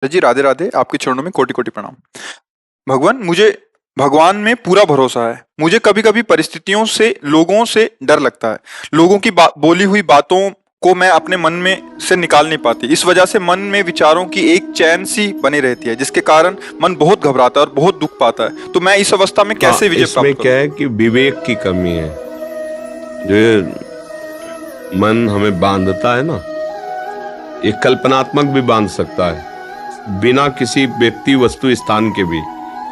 जी राधे राधे, आपके चरणों में कोटि कोटि प्रणाम। मुझे भगवान में पूरा भरोसा है। मुझे कभी कभी परिस्थितियों से, लोगों से डर लगता है। लोगों की बोली हुई बातों को मैं अपने मन में से निकाल नहीं पाती। इस वजह से मन में विचारों की एक चैन सी बनी रहती है, जिसके कारण मन बहुत घबराता है और बहुत दुख पाता है। तो मैं इस अवस्था में हाँ, कैसे विजय इसमें प्राप्त क्या करूं? है कि विवेक की कमी है। जो ये मन हमें बांधता है ना, ये कल्पनात्मक भी बांध सकता है, बिना किसी व्यक्ति वस्तु स्थान के भी।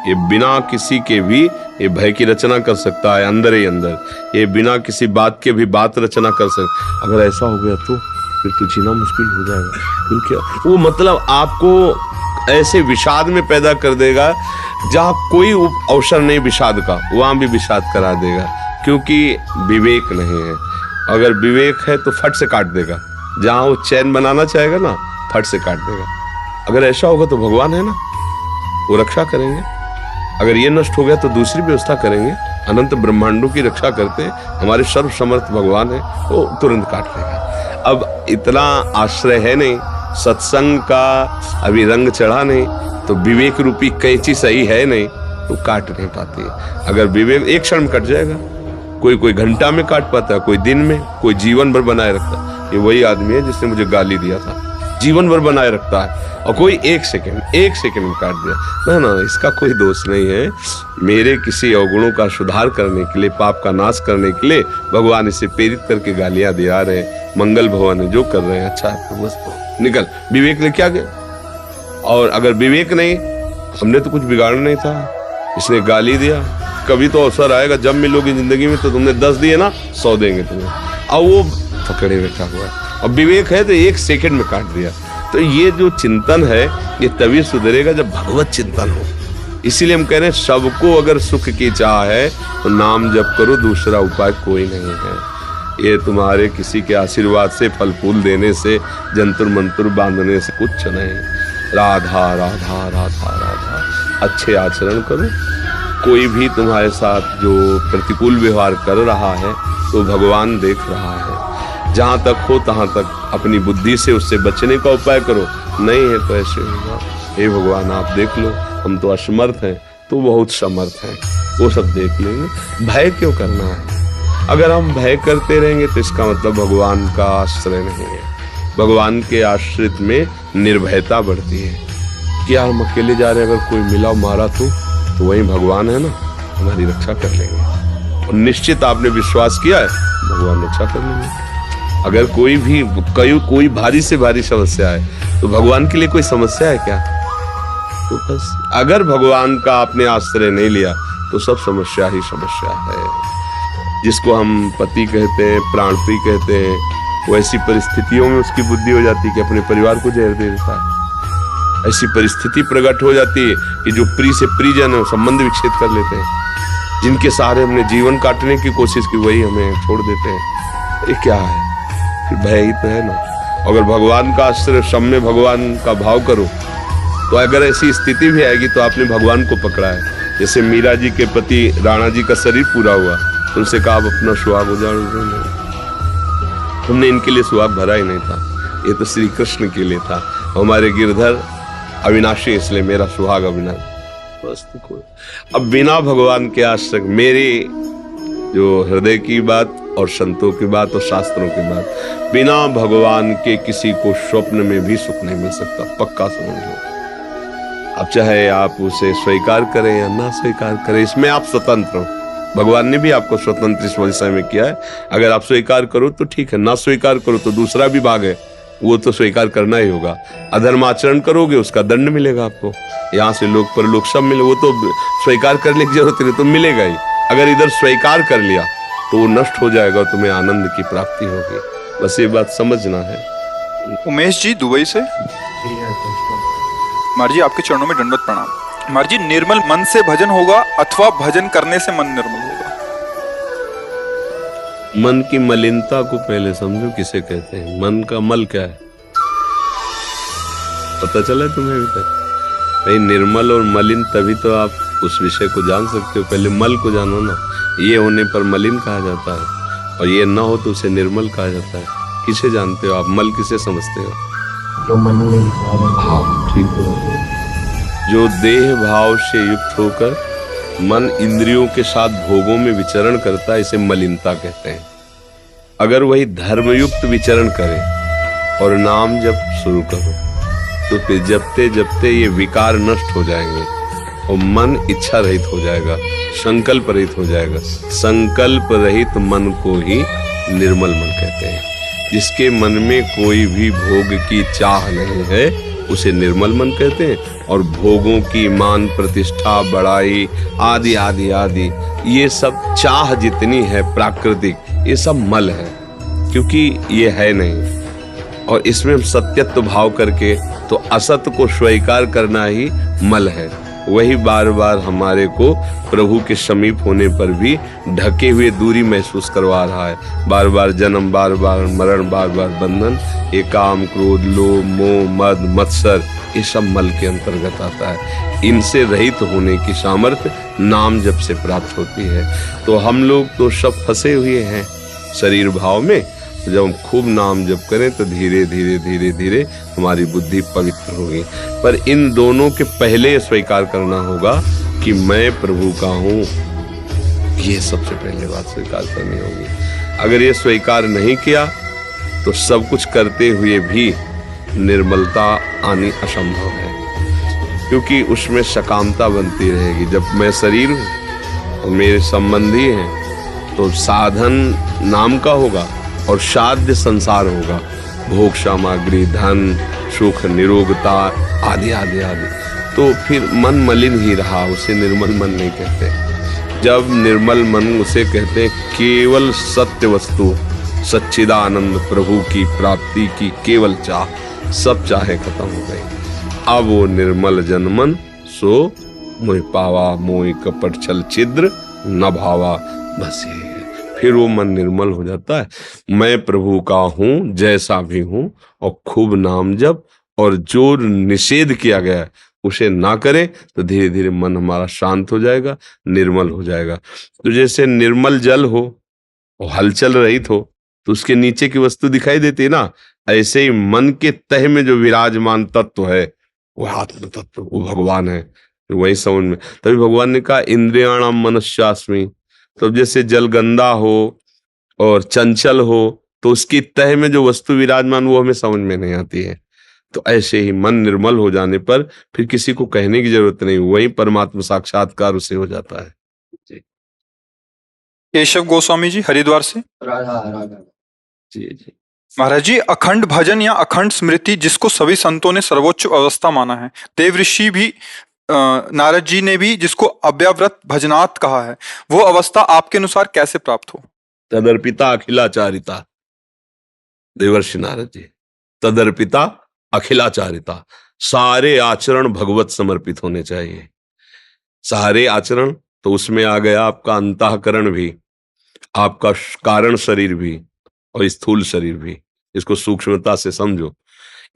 ये बिना किसी के भी ये भय की रचना कर सकता है अंदर ही अंदर। ये बिना किसी बात के भी बात रचना कर सकता। अगर ऐसा हो गया तो फिर तो जीना मुश्किल हो जाएगा। फिर क्या वो मतलब आपको ऐसे विषाद में पैदा कर देगा जहाँ कोई अवसर नहीं विषाद का, वहां भी विषाद करा देगा, क्योंकि विवेक नहीं है। अगर विवेक है तो फट से काट देगा। जहां वो चैन बनाना चाहेगा ना, फट से काट देगा। अगर ऐसा होगा तो भगवान है ना, वो रक्षा करेंगे। अगर ये नष्ट हो गया तो दूसरी व्यवस्था करेंगे। अनंत ब्रह्मांडों की रक्षा करते हमारे सर्व समर्थ भगवान है, वो तुरंत काट लेगा। अब इतना आश्रय है नहीं, सत्संग का अभी रंग चढ़ा नहीं, तो विवेक रूपी कैंची सही है नहीं, तो काट नहीं पाती। अगर विवेक एक क्षण में कट जाएगा। कोई घंटा में काट पाता है, कोई दिन में, कोई जीवन भर बनाए रखता है। ये वही आदमी है जिसने मुझे गाली दिया था, जीवन भर बनाए रखता है, और कोई एक सेकंड में काट दिया। ना, इसका कोई दोष नहीं है। मेरे किसी अवगुणों का सुधार करने के लिए, पाप का नाश करने के लिए भगवान इसे प्रेरित करके गालियां दिया रहे। मंगल भवन है, जो कर रहे हैं अच्छा है, बस निकल। विवेक ने क्या किया? और अगर विवेक नहीं, हमने तो कुछ बिगाड़ना नहीं था, इसने गाली दिया। कभी तो अवसर आएगा जब मिलोगी जिंदगी में, तो तुमने 10 दिए ना, 100 देंगे तुम्हें। अब वो पकड़े बैठा हुआ है। अब विवेक है तो एक सेकंड में काट दिया। तो ये जो चिंतन है, ये तभी सुधरेगा जब भगवत चिंतन हो। इसीलिए हम कह रहे हैं, सबको अगर सुख की चाह है तो नाम जप करो, दूसरा उपाय कोई नहीं है। ये तुम्हारे किसी के आशीर्वाद से, फल फूल देने से, जंतुर मंतुर बांधने से कुछ नहीं। राधा राधा राधा राधा, अच्छे आचरण करो। कोई भी तुम्हारे साथ जो प्रतिकूल व्यवहार कर रहा है तो भगवान देख रहा है। जहां तक हो तहां तक अपनी बुद्धि से उससे बचने का उपाय करो। नहीं है तो ऐसे होगा, हे भगवान आप देख लो, हम तो असमर्थ हैं, तो बहुत समर्थ हैं, वो सब देख लेंगे। भय क्यों करना है? अगर हम भय करते रहेंगे तो इसका मतलब भगवान का आश्रय नहीं है। भगवान के आश्रित में निर्भयता बढ़ती है कि यार हम अकेले जा रहे हैं, अगर कोई मिला मारा तो वही भगवान है ना, हमारी रक्षा कर लेंगे। और निश्चित आपने विश्वास किया है, भगवान रक्षा कर लेंगे। अगर कोई भारी से भारी समस्या है तो भगवान के लिए कोई समस्या है क्या? तो बस अगर भगवान का आपने आश्रय नहीं लिया तो सब समस्या ही समस्या है। जिसको हम पति कहते हैं, प्राण प्रिय कहते हैं, वैसी परिस्थितियों में उसकी बुद्धि हो जाती है कि अपने परिवार को जहर दे देता है। ऐसी परिस्थिति प्रकट हो जाती है कि जो प्रिय से प्रियजन है संबंध विच्छेद कर लेते हैं। जिनके सहारे हमने जीवन काटने की कोशिश की, वही हमें छोड़ देते हैं। ये क्या है? फिर भय ही तो है ना। अगर भगवान का आश्रय, सब में भगवान का भाव करो, तो अगर ऐसी स्थिति भी आएगी तो आपने भगवान को पकड़ा है। जैसे मीरा जी के पति राणा जी का शरीर पूरा हुआ, उनसे कहा आप अपना सुहाग उजाड़ दो। हमने इनके लिए सुहाग भरा ही नहीं था, ये तो श्री कृष्ण के लिए था। हमारे गिरधर अविनाशी, इसलिए मेरा सुहाग अविनाशी। बस अब बिना भगवान के आश्रय, मेरी जो हृदय की बात और संतों की बात और शास्त्रों की बात, बिना भगवान के किसी को स्वप्न में भी सुख नहीं मिल सकता, पक्का समझ लो। अब चाहे आप उसे स्वीकार करें या ना स्वीकार करें, इसमें आप स्वतंत्र हो। भगवान ने भी आपको स्वतंत्र इस विषय में किया है। अगर आप स्वीकार करो तो ठीक है, ना स्वीकार करो तो दूसरा भी भाग है, वो तो स्वीकार करना ही होगा। अधर्म आचरण करोगे उसका दंड मिलेगा आपको। यहाँ से लोक परलोक सब मिले, वो तो स्वीकार करने की जरूरत नहीं, तो मिलेगा ही। अगर इधर स्वीकार कर लिया तो वो नष्ट हो जाएगा और तुम्हें आनंद की प्राप्ति होगी। बस ये बात समझना है। उमेश जी दुबई से। मार जी आपके चरणों में दंडवत प्रणाम। मार जी, निर्मल मन से भजन होगा अथवा भजन करने से मन निर्मल होगा? मन की मलिनता को पहले समझो किसे कहते हैं। मन का मल क्या है पता चला तुम्हें अभी तक? नहीं, निर्मल और मलिन तभी तो आप उस विषय को जान सकते हो। पहले मल को जानो ना। ये होने पर मलिन कहा जाता है, और ये ना हो तो उसे निर्मल कहा जाता है। किसे जानते हो आप? मल किसे समझते हो? जो मन में भाव। ठीक हो। जो देह भाव से युक्त होकर मन इंद्रियों के साथ भोगों में विचरण करता है, इसे मलिनता कहते हैं। अगर वही धर्मयुक्त विचरण करे और नाम जप शुरू करो तो फिर जपते जपते ये विकार नष्ट हो जाएंगे और मन इच्छा रहित हो जाएगा, संकल्प रहित हो जाएगा। संकल्प रहित मन को ही निर्मल मन कहते हैं। जिसके मन में कोई भी भोग की चाह नहीं है उसे निर्मल मन कहते हैं। और भोगों की मान प्रतिष्ठा बड़ाई आदि आदि आदि ये सब चाह जितनी है प्राकृतिक, ये सब मल है, क्योंकि ये है नहीं। और इसमें हम सत्यत्व भाव करके तो असत्य को स्वीकार करना ही मल है। वही बार बार हमारे को प्रभु के समीप होने पर भी ढके हुए दूरी महसूस करवा रहा है। बार बार जन्म, बार बार मरण, बार बार बंधन, ये काम, क्रोध, लोभ, मोह, मद, मत्सर, ये सब मल के अंतर्गत आता है। इनसे रहित होने की सामर्थ्य नाम जप से प्राप्त होती है। तो हम लोग तो सब फंसे हुए हैं शरीर भाव में। जब हम खूब नाम जप करें तो धीरे धीरे धीरे धीरे हमारी बुद्धि पवित्र होगी। पर इन दोनों के पहले स्वीकार करना होगा कि मैं प्रभु का हूँ, ये सबसे पहले बात स्वीकार करनी होगी। अगर ये स्वीकार नहीं किया तो सब कुछ करते हुए भी निर्मलता आनी असंभव है, क्योंकि उसमें सकामता बनती रहेगी। जब मैं शरीर हूँ और मेरे संबंधी हैं तो साधन नाम का होगा और साध्य संसार होगा, भोग सामग्री, धन, सुख, निरोगता आदि आदि आदि। तो फिर मन मलिन ही रहा, उसे निर्मल मन नहीं कहते। जब निर्मल मन उसे कहते हैं केवल सत्य वस्तु, सच्चिदानंद प्रभु की प्राप्ति की केवल चाह, सब चाहे खत्म हो गई। अब वो निर्मल जनमन सो मोहि पावा, मोहि कपट छल छिद्र न भावा, बस ये। फिर वो मन निर्मल हो जाता है। मैं प्रभु का हूं जैसा भी हूं, और खूब नाम जप, और जो निषेध किया गया है उसे ना करें तो धीरे धीरे मन हमारा शांत हो जाएगा, निर्मल हो जाएगा। तो जैसे निर्मल जल हो और हलचल रहित हो तो उसके नीचे की वस्तु दिखाई देती है ना, ऐसे ही मन के तह में जो विराजमान तत्व है वो आत्म तत्व, वो भगवान है। वही समझ में, तभी भगवान ने कहा इंद्रियाणाम मनस्यास्मि। तो जैसे जल गंदा हो और चंचल हो तो उसकी तह में जो वस्तु विराजमान वो हमें समझ में नहीं आती है। तो ऐसे ही मन निर्मल हो जाने पर फिर किसी को कहने की जरूरत नहीं, वही परमात्मा साक्षात्कार उसे हो जाता है। जी। केशव गोस्वामी जी हरिद्वार से। जी जी महाराज जी, अखंड भजन या अखंड स्मृति जिसको सभी संतों ने सर्वोच्च अवस्था माना है, देव ऋषि भी नारद जी ने भी जिसको अव्यव्रत भजनात् कहा है, वो अवस्था आपके अनुसार कैसे प्राप्त हो? तदर्पिता अखिलाचारिता, देवर्षि नारद जी। तदर्पिता अखिलाचारिता, सारे आचरण भगवत समर्पित होने चाहिए। सारे आचरण तो उसमें आ गया आपका अंतःकरण भी, आपका कारण शरीर भी और स्थूल शरीर भी। इसको सूक्ष्मता से समझो।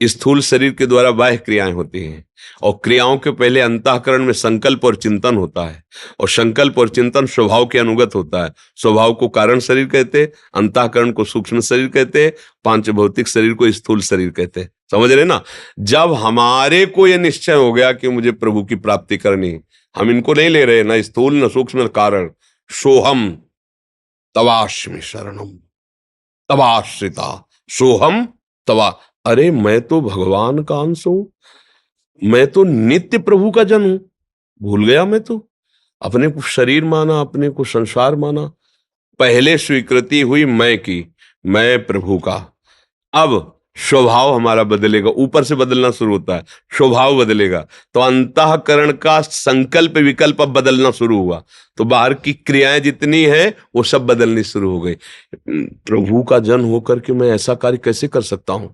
स्थूल शरीर के द्वारा बाह्य क्रियाएं होती हैं, और क्रियाओं के पहले अंतःकरण में संकल्प और चिंतन होता है, और संकल्प और चिंतन स्वभाव के अनुगत होता है। स्वभाव को कारण शरीर कहते, अंतःकरण को सूक्ष्म शरीर कहते, पांच भौतिक शरीर को स्थूल शरीर कहते। समझ रहे ना? जब हमारे को यह निश्चय हो गया कि मुझे प्रभु की प्राप्ति करनी, हम इनको नहीं ले रहे, ना स्थूल न सूक्ष्म कारण, सोहम तवास्मि शरणम तवाश्रिता, सोहम तवा। अरे मैं तो भगवान का अंश हूं, मैं तो नित्य प्रभु का जन हूं। भूल गया मैं तो अपने को शरीर माना, अपने को संसार माना। पहले स्वीकृति हुई मैं की, मैं प्रभु का। अब स्वभाव हमारा बदलेगा, ऊपर से बदलना शुरू होता है, स्वभाव बदलेगा। तो अंतःकरण का संकल्प विकल्प अब बदलना शुरू हुआ, तो बाहर की क्रियाएं जितनी है वो सब बदलनी शुरू हो गई। प्रभु का जन होकर के मैं ऐसा कार्य कैसे कर सकता हूं?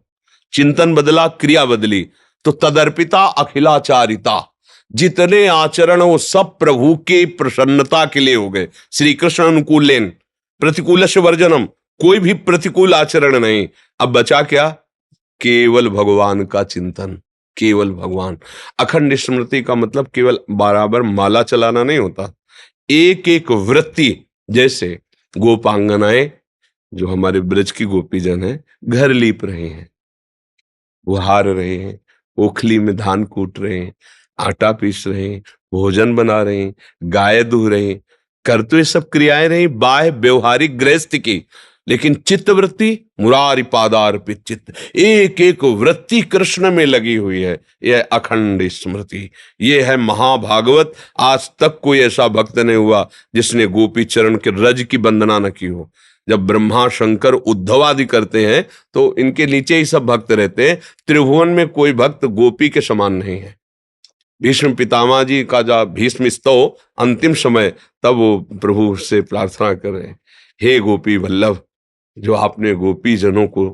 चिंतन बदला, क्रिया बदली। तो तदर्पिता अखिलाचारिता, जितने आचरण वो सब प्रभु की प्रसन्नता के लिए हो गए। श्री कृष्ण अनुकूलेन प्रतिकूल वर्जनम, कोई भी प्रतिकूल आचरण नहीं। अब बचा क्या? केवल भगवान का चिंतन, केवल भगवान। अखंड स्मृति का मतलब केवल बराबर माला चलाना नहीं होता, एक एक वृत्ति। जैसे गोपांगनाएं जो हमारे ब्रज की गोपीजन है, घर लीप रहे हैं, वो हार रहे हैं, ओखली में धान कूट रहे हैं, आटा पीस रहे हैं, भोजन बना रहे हैं, गाय दूह रहे हैं, कर तो ये सब क्रियाएं रही बाह्य व्यवहारिक गृहस्थ की, लेकिन चित्त वृत्ति मुरारी पादार्पित चित्त, एक एक वृत्ति कृष्ण में लगी हुई है। यह अखंड स्मृति, ये है महाभागवत। आज तक कोई ऐसा भक्त नहीं हुआ जिसने गोपी चरण के रज की वंदना न की हो। जब ब्रह्मा शंकर उद्धव आदि करते हैं तो इनके नीचे ही सब भक्त रहते हैं। त्रिभुवन में कोई भक्त गोपी के समान नहीं है। भीष्म पितामह जी का जब भीष्म स्तव अंतिम समय, तब वो प्रभु से प्रार्थना कर रहे हैं, हे गोपी वल्लभ, जो आपने गोपी जनों को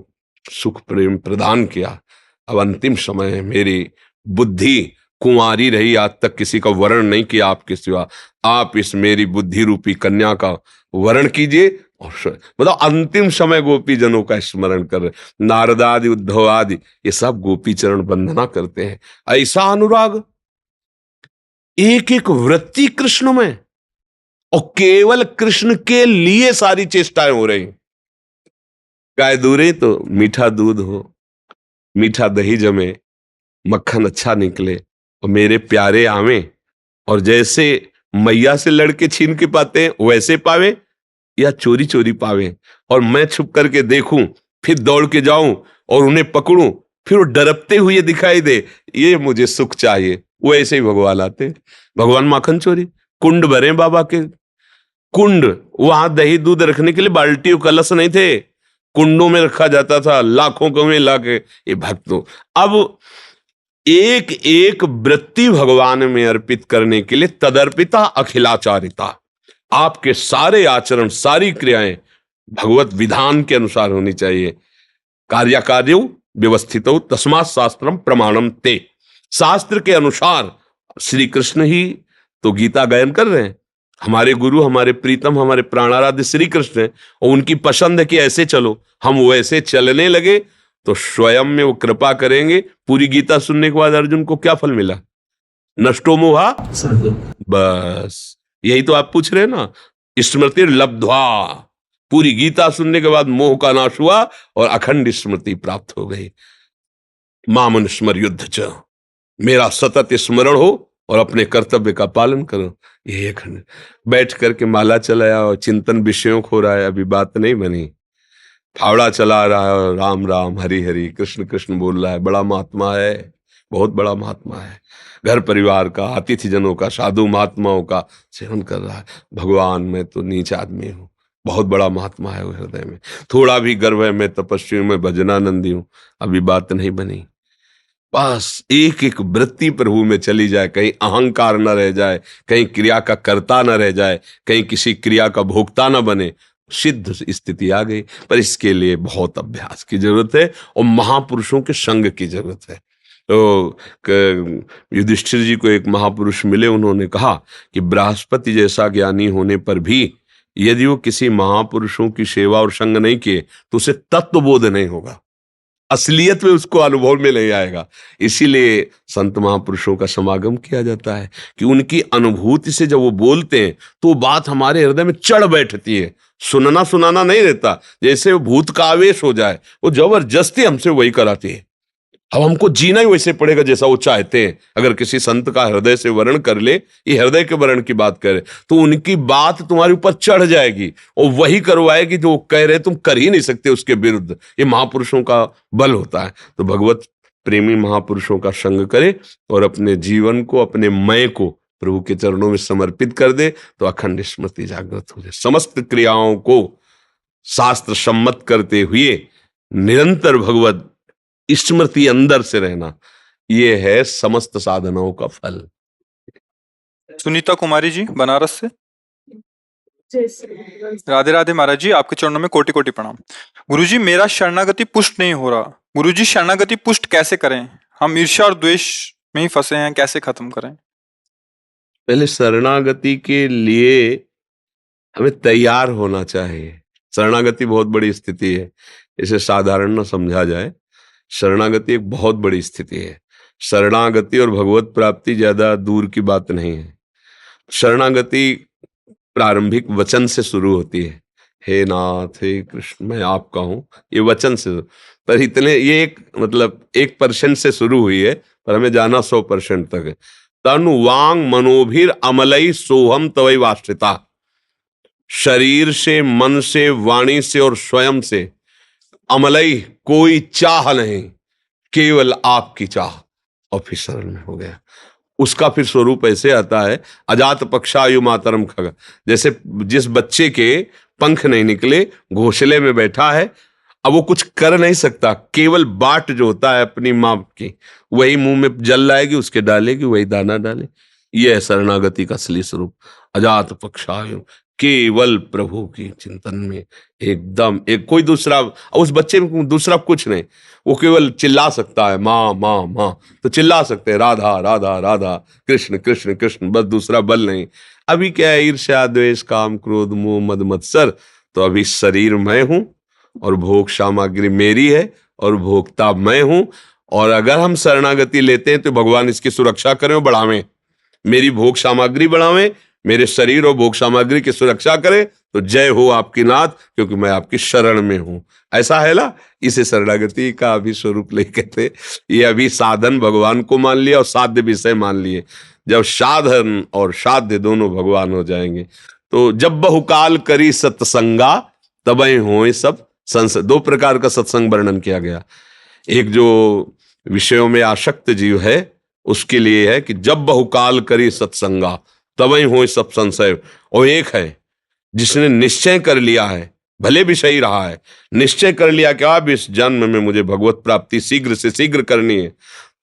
सुख प्रेम प्रदान किया, अब अंतिम समय है, मेरी बुद्धि कुंवारी रही, आज तक किसी का वर्ण नहीं किया आपके सिवा, आप इस मेरी बुद्धि रूपी कन्या का वर्ण कीजिए। और मतलब अंतिम समय गोपी जनों का स्मरण कर रहे, नारद आदि उद्धव आदि ये सब गोपी चरण वंदना करते हैं। ऐसा अनुराग, एक एक वृत्ति कृष्ण में, और केवल कृष्ण के लिए सारी चेष्टाएं हो रही। गाय दूरे तो मीठा दूध हो, मीठा दही जमे, मक्खन अच्छा निकले, और मेरे प्यारे आवे, और जैसे मैया से लड़के छीन के पाते हैं वैसे पावे, या चोरी चोरी पावे, और मैं छुप करके देखूं, फिर दौड़ के जाऊं और उन्हें पकड़ूं, फिर वो डरते हुए दिखाई दे, ये मुझे सुख चाहिए। वो ऐसे ही भगवान आते, भगवान माखन चोरी, कुंड भरे बाबा के, कुंड, वहां दही दूध रखने के लिए बाल्टी और कलश नहीं थे, कुंडों में रखा जाता था, लाखों को में लाके ये भक्तों। अब एक एक वृत्ति भगवान में अर्पित करने के लिए तदर्पिता अखिलाचारिता, आपके सारे आचरण सारी क्रियाएं भगवत विधान के अनुसार होनी चाहिए। कार्याकार्यो व्यवस्थितो तस्मात् शास्त्रम प्रमाणम ते, शास्त्र के अनुसार श्री कृष्ण ही तो गीता गायन कर रहे हैं, हमारे गुरु, हमारे प्रीतम, हमारे प्राणाराध्य श्री कृष्ण है, और उनकी पसंद है कि ऐसे चलो, हम वैसे चलने लगे तो स्वयं में वो कृपा करेंगे। पूरी गीता सुनने के बाद अर्जुन को क्या फल मिला? नष्टो मोहा, बस यही तो आप पूछ रहे हैं ना, स्मृति लब्ध्वा, पूरी गीता सुनने के बाद मोह का नाश हुआ और अखंड स्मृति प्राप्त हो गई। मामन स्मर युद्ध च, मेरा सतत स्मरण हो और अपने कर्तव्य का पालन करो। ये अखंड बैठ करके माला चलाया और चिंतन विषयों को हो रहा है, अभी बात नहीं बनी। फावड़ा चला रहा है और राम राम हरि हरि कृष्ण कृष्ण बोल रहा है, बड़ा महात्मा है, बहुत बड़ा महात्मा है। घर परिवार का, अतिथि जनों का, साधु महात्माओं का सेवन कर रहा है। भगवान मैं तो नीच आदमी हूँ, बहुत बड़ा महात्मा है वो हृदय में, थोड़ा भी गर्व है, मैं तपस्वी हूं, मैं भजनानंदी हूं, अभी बात नहीं बनी। बस एक एक वृत्ति प्रभु में चली जाए, कहीं अहंकार न रह जाए, कहीं क्रिया का कर्ता न रह जाए, कहीं किसी क्रिया का भोक्ता न बने, सिद्ध स्थिति आ गई। पर इसके लिए बहुत अभ्यास की जरूरत है और महापुरुषों के संग की जरूरत है। तो युधिष्ठिर जी को एक महापुरुष मिले, उन्होंने कहा कि बृहस्पति जैसा ज्ञानी होने पर भी यदि वो किसी महापुरुषों की सेवा और संग नहीं किए तो उसे तत्वबोध नहीं होगा, असलियत में उसको अनुभव में नहीं आएगा। इसीलिए संत महापुरुषों का समागम किया जाता है कि उनकी अनुभूति से जब वो बोलते हैं तो बात हमारे हृदय में चढ़ बैठती है। सुनना सुनाना नहीं रहता, जैसे वो भूत का आवेश हो जाए, वो जबरदस्ती हमसे वही कराती है। अब हमको जीना ही वैसे पड़ेगा जैसा वो चाहते हैं। अगर किसी संत का हृदय से वर्ण कर ले, ये हृदय के वर्ण की बात करे, तो उनकी बात तुम्हारे ऊपर चढ़ जाएगी और वही करवाएगी जो वो कह रहे, तुम कर ही नहीं सकते उसके विरुद्ध। ये महापुरुषों का बल होता है। तो भगवत प्रेमी महापुरुषों का संग करे और अपने जीवन को, अपने मैं को प्रभु के चरणों में समर्पित कर दे तो अखंड स्मृति जागृत हो जाए। समस्त क्रियाओं को शास्त्र सम्मत करते हुए निरंतर भगवत स्मृति अंदर से रहना, ये है समस्त साधनाओं का फल। सुनीता कुमारी जी बनारस से। राधे राधे महाराज जी, आपके चरणों में कोटि कोटि प्रणाम। गुरुजी, मेरा शरणागति पुष्ट नहीं हो रहा। गुरुजी, शरणागति पुष्ट कैसे करें? हम ईर्ष्या और द्वेष में ही फंसे हैं, कैसे खत्म करें? पहले शरणागति के लिए हमें तैयार होना चाहिए। शरणागति बहुत बड़ी स्थिति है, इसे साधारण न समझा जाए। शरणागति एक बहुत बड़ी स्थिति है। शरणागति और भगवत प्राप्ति ज्यादा दूर की बात नहीं है। शरणागति प्रारंभिक वचन से शुरू होती है, हे नाथ, हे कृष्ण, मैं आपका हूं, ये वचन से। पर इतने, ये एक मतलब 1% से शुरू हुई है, पर हमें जाना 100% तक है। तनु वांग मनोभिर अमलई सोहम तवई वाश्रिता। शरीर से, मन से, वाणी से और स्वयं से अमलई कोई चाह नहीं, केवल आपकी चाह। और फिर शरण में हो गया। उसका फिर स्वरूप ऐसे आता है, अजात पक्षायु मातरम खग। जैसे जिस बच्चे के पंख नहीं निकले, घोंसले में बैठा है, अब वो कुछ कर नहीं सकता, केवल बाट जो होता है अपनी मां की, वही मुंह में जल लाएगी, उसके डालेगी, वही दाना डाले। ये है शरणागति का असली स्वरूप। अजात पक्षायु, केवल प्रभु की चिंतन में एकदम एक, कोई दूसरा उस बच्चे में दूसरा कुछ नहीं। वो केवल चिल्ला सकता है माँ माँ माँ, तो चिल्ला सकते हैं राधा राधा राधा, कृष्ण कृष्ण कृष्ण, बस दूसरा बल नहीं। अभी क्या है, ईर्ष्या द्वेष काम क्रोध मोह मद मत्सर। तो अभी शरीर मैं हूं और भोग सामग्री मेरी है और भोक्ता मैं हूं। और अगर हम शरणागति लेते हैं तो भगवान इसकी सुरक्षा करें और बढ़ावें, मेरी भोग सामग्री बढ़ावें, मेरे शरीर और भोग सामग्री की सुरक्षा करें। तो जय हो आपकी नाथ, क्योंकि मैं आपकी शरण में हूं। ऐसा है ना, इसे शरणागति का अभी स्वरूप ले कहते। ये अभी साधन भगवान को मान लिया और साध्य विषय मान लिए। जब साधन और साध्य दोनों भगवान हो जाएंगे, तो जब बहुकाल करी सत्संगा तबई होए सब संसद। दो प्रकार का सत्संग वर्णन किया गया। एक जो विषयों में आसक्त जीव है उसके लिए है कि जब बहुकाल करी सत्संगा तबई होए सब संशय। और एक है जिसने निश्चय कर लिया है, भले भी सही रहा है, निश्चय कर लिया कि अब इस जन्म में मुझे भगवत प्राप्ति शीघ्र से शीघ्र करनी है,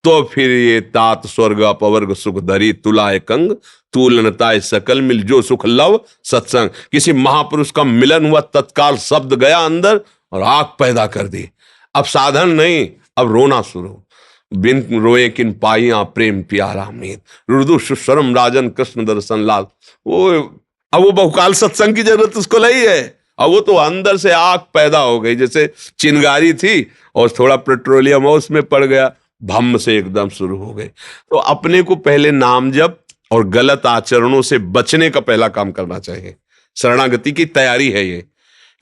तो फिर ये तात स्वर्ग अपवर्ग सुख धरी तुलाए कंग तुलनताए सकल मिल जो सुख लव सत्संग। किसी महापुरुष का मिलन हुआ, तत्काल शब्द गया अंदर और आग पैदा कर दी। अब साधन नहीं, अब रोना शुरू। बिन रोए किन पाइया प्रेम प्यारा मीत, रुदु सुशरम राजन कृष्ण दर्शन लाल। अब वो बहुकाल सत्संग की जरूरत उसको नहीं है। अब वो तो अंदर से आग पैदा हो गई, जैसे चिंगारी थी और थोड़ा पेट्रोलियम उसमें पड़ गया, भम से एकदम शुरू हो गए। तो अपने को पहले नाम जप और गलत आचरणों से बचने का पहला काम करना चाहिए। शरणागति की तैयारी है ये,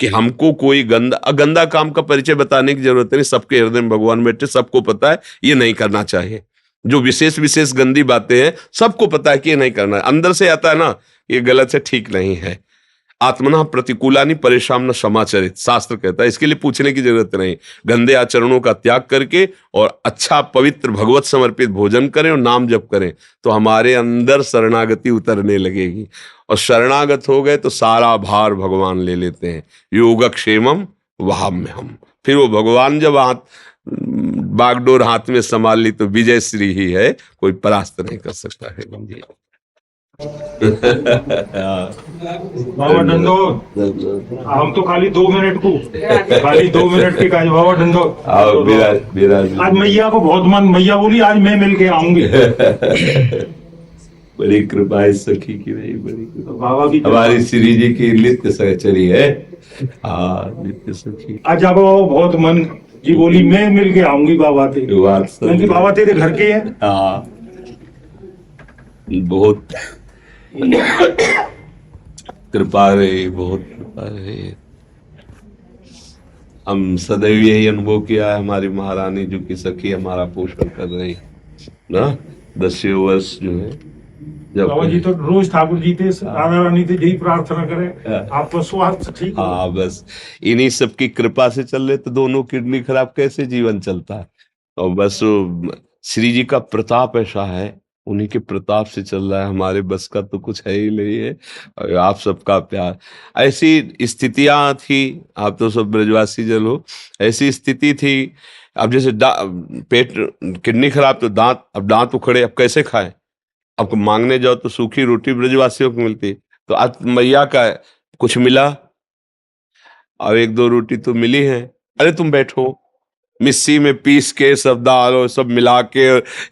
कि हमको कोई गंदा काम का परिचय बताने की जरूरत नहीं। सबके हृदय में भगवान बैठे, सबको पता है ये नहीं करना चाहिए। जो विशेष विशेष गंदी बातें हैं सबको पता है कि ये नहीं करना है। अंदर से आता है ना, ये गलत है, ठीक नहीं है। आत्मना प्रतिकूलानि परेशान न समाचरित, शास्त्र कहता है। इसके लिए पूछने की जरूरत नहीं। गंदे आचरणों का त्याग करके और अच्छा पवित्र भगवत समर्पित भोजन करें और नाम जप करें, तो हमारे अंदर शरणागति उतरने लगेगी। और शरणागत हो गए तो सारा भार भगवान ले लेते हैं। योगक्षेमम वहाम्य हम। फिर वो भगवान जब बागडोर हाथ में संभाल ली तो विजय श्री ही है, कोई परास्त नहीं कर सकता है। बाबा धंधो हम तो खाली 2 मिनट को खाली 2 मिनट के काज बाबा धंधो आज मैया को बहुत मन, मैया बोली आज मैं मिल के आऊंगी। बड़ी कृपा है सखी की, नहीं बड़ी कृपा बाबा की हमारी श्री जी की नित्य सहचरी है। नित्य सखी आज बाबा बहुत मन जी बोली मैं मिल के आऊंगी बाबा थे, क्योंकि बाबा तेरे घर के हैं। बहुत कृपा रही, बहुत कृपा रही। हम सदैव यही अनुभव किया है, हमारी महारानी जो की सखी हमारा पोषण कर रही ना। 10 वर्ष जो है जब बाबा जी तो रोज ठाकुर जी थे, राधा रानी थे, यही प्रार्थना करें आपका स्वास्थ्य ठीक हो। हाँ, बस इन्हीं सबकी कृपा से चल रहे। तो दोनों किडनी खराब कैसे जीवन चलता है। और बस श्री जी का प्रताप ऐसा है, उन्हीं के प्रताप से चल रहा है। हमारे बस का तो कुछ है ही नहीं है। और आप सबका प्यार, ऐसी स्थितियां थी। आप तो सब ब्रजवासी जन हो, ऐसी स्थिति थी। अब जैसे पेट किडनी खराब तो दांत, अब दांत उखड़े, अब कैसे खाएं। अब मांगने जाओ तो सूखी रोटी ब्रजवासियों को मिलती, तो आज मैया का कुछ मिला और 1-2 रोटी तो मिली है। अरे तुम बैठो, मिस्सी में पीस के सब दाल और सब मिला के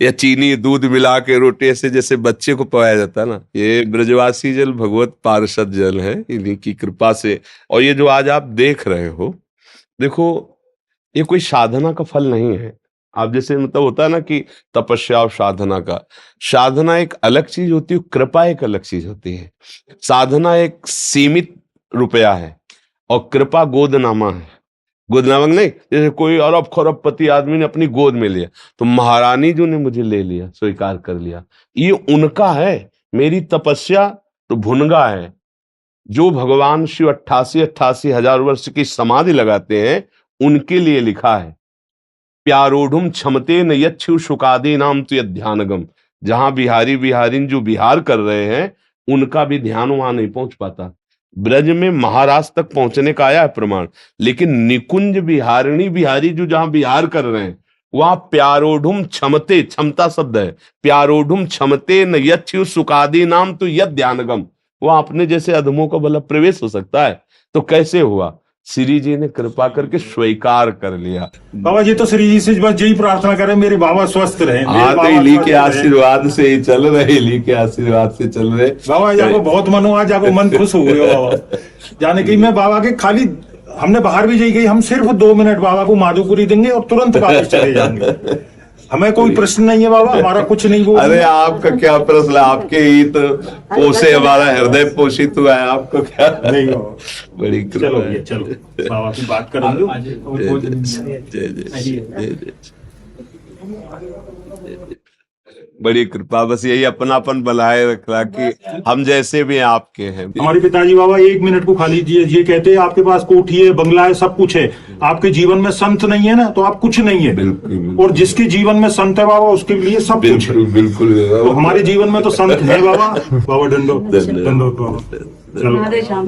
या चीनी दूध मिला के रोटी, ऐसे जैसे बच्चे को पकाया जाता है ना। ये ब्रजवासी जल भगवत पार्षद जल है, इन्हीं की कृपा से। और ये जो आज आप देख रहे हो, देखो ये कोई साधना का फल नहीं है। आप जैसे मतलब होता है ना कि तपस्या और साधना का, साधना एक अलग चीज होती है, कृपा एक अलग चीज होती है। साधना एक सीमित रुपया है और कृपा गोदनामा है। गोद नामक नहीं, जैसे कोई अरब खरबपति आदमी ने अपनी गोद में लिया, तो महारानी जी ने मुझे ले लिया, स्वीकार कर लिया। ये उनका है, मेरी तपस्या तो भुनगा है। जो भगवान शिव 88 हजार वर्ष की समाधि लगाते हैं, उनके लिए लिखा है, प्यारोढ़ुम क्षमते न यच्छु शुकादि नाम तो ध्यानगम। जहां बिहारी बिहारिन जो बिहार कर रहे हैं, उनका भी ध्यान वहां नहीं पहुंच पाता। ब्रज में महाराष्ट्र तक पहुंचने का आया है प्रमाण, लेकिन निकुंज बिहारिणी बिहारी जो जहां बिहार कर रहे हैं, वहां प्यारोढ़ुम क्षमते, क्षमता शब्द है, प्यारोढ़ुम क्षमते न यच्छु सुकादि नाम तो यद ध्यानगम। वहां अपने जैसे अधमों का भला प्रवेश हो सकता है? तो कैसे हुआ? श्री जी ने कृपा करके स्वीकार कर लिया। बाबा जी तो श्री जी से बस यही प्रार्थना करें, मेरे बाबा स्वस्थ रहे। हाँ, तो इली के आशीर्वाद से ही चल रहे, इली के आशीर्वाद से चल रहे। बाबा जाको बहुत मन हुआ, जाको मन खुश हो गया बाबा जाने की। मैं बाबा के खाली, हमने बाहर भी गई, हम सिर्फ 2 मिनट बाबा को माधुपुरी देंगे और तुरंत वापस चले जाएंगे। हमें कोई प्रश्न नहीं है बाबा, हमारा कुछ नहीं बोल। अरे आपका क्या प्रश्न, आपके ही तो पोसे हमारा हृदय पोषित हुआ है, आपको क्या नहीं बाबा। बड़ी चलो भैया, चलो बाबा की बात करेंगे। बड़ी कृपा, बस यही अपनापन बनाए रखना कि हम जैसे भी आपके हैं। हमारे पिताजी बाबा 1 मिनट को खाली ये कहते हैं, आपके पास कोठी है, बंगला है, सब कुछ है, आपके जीवन में संत नहीं है ना, तो आप कुछ नहीं है। बिल्कुल। और जिसके जीवन में संत है बाबा, उसके लिए सब कुछ है। बिल्कुल। तो हमारे जीवन में तो संत है बाबा। बाबा दंडो दंडो बाबा। चलो जय श्याम।